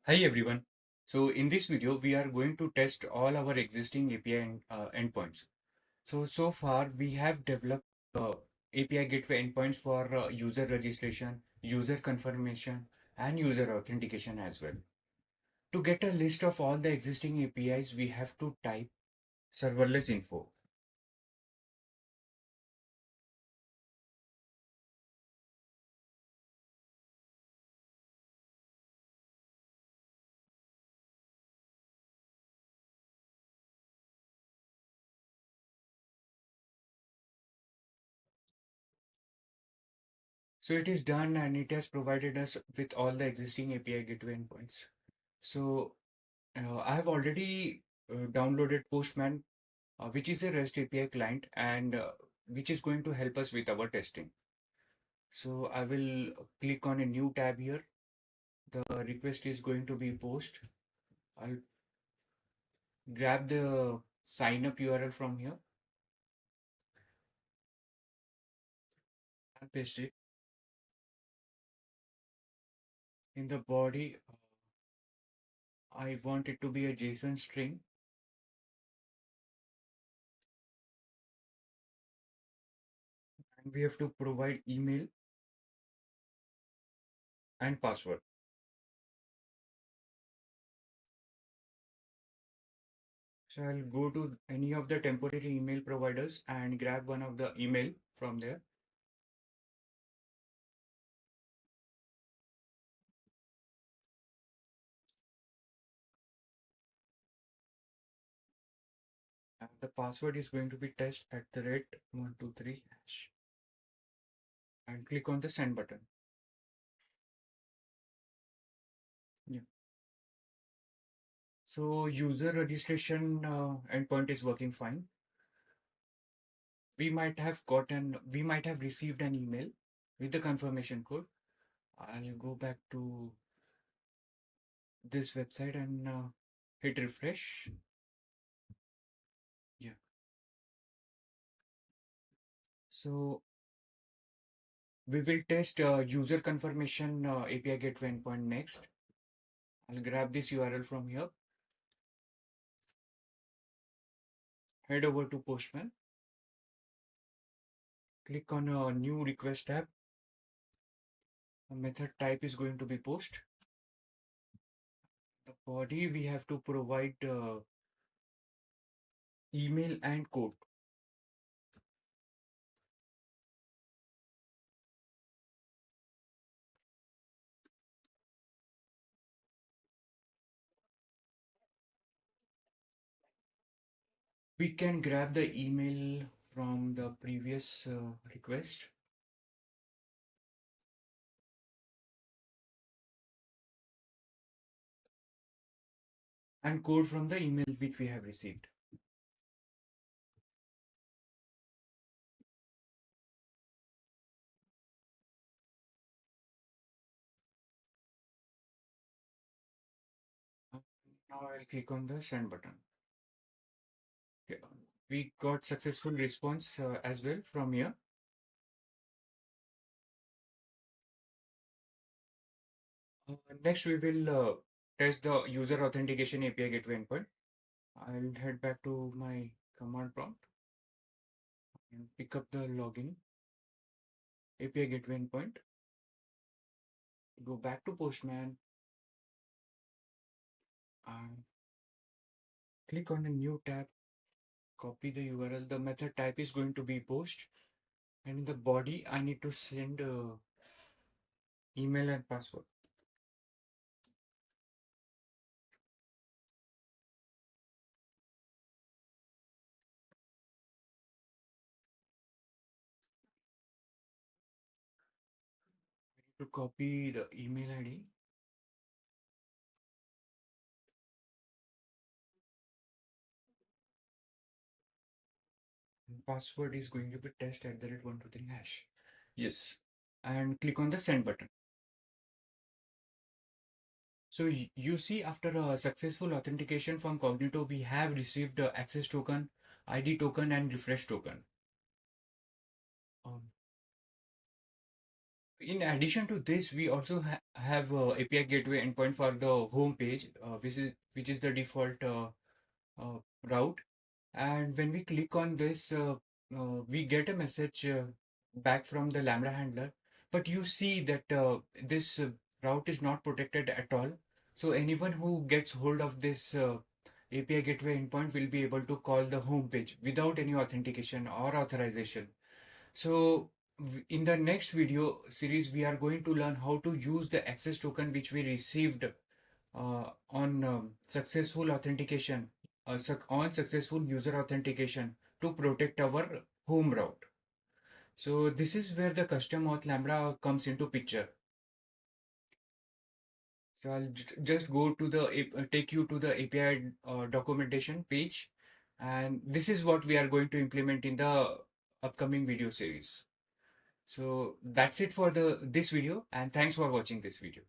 Hi everyone. So in this video, we are going to test all our existing API endpoints. So far we have developed API gateway endpoints for user registration, user confirmation, and user authentication as well. To get a list of all the existing APIs, we have to type serverless info. So it is done and it has provided us with all the existing API gateway endpoints. So I have already downloaded Postman, which is a REST API client and which is going to help us with our testing. So I will click on a new tab here. The request is going to be post. I'll grab the sign up URL from here and paste it. In the body, I want it to be a JSON string and we have to provide email and password. So I'll go to any of the temporary email providers and grab one of the email from there. And the password is going to be test@123 hash and click on the send button. Yeah. So user registration endpoint is working fine. We might have received an email with the confirmation code. I'll go back to this website and hit refresh. Yeah. So we will test user confirmation API gateway endpoint next. I'll grab this URL from here. Head over to Postman. Click on a new request tab. The method type is going to be post. The body we have to provide email and code. We can grab the email from the previous request. And code from the email which we have received. Now I'll click on the send button. Okay. We got successful response as well from here. Next, we will test the user authentication API gateway endpoint. I'll head back to my command prompt and pick up the login API gateway endpoint. Go back to Postman and click on a new tab. Copy the URL. The method type is going to be post, and in the body, I need to send email and password. To copy the email ID. And password is going to be test@123 hash. Yes. And click on the send button. So you see after a successful authentication from Cognito, we have received access token, ID token and refresh token. Um, In addition to this, we also have API gateway endpoint for the home page, which is the default route. And when we click on this, we get a message back from the Lambda handler. But you see that this route is not protected at all. So anyone who gets hold of this API gateway endpoint will be able to call the home page without any authentication or authorization. So in the next video series, we are going to learn how to use the access token which we received on successful authentication, on successful user authentication to protect our home route. So this is where the custom auth lambda comes into picture. So I'll just go to the take you to the API documentation page, and this is what we are going to implement in the upcoming video series. So that's it for the this video, and thanks for watching this video.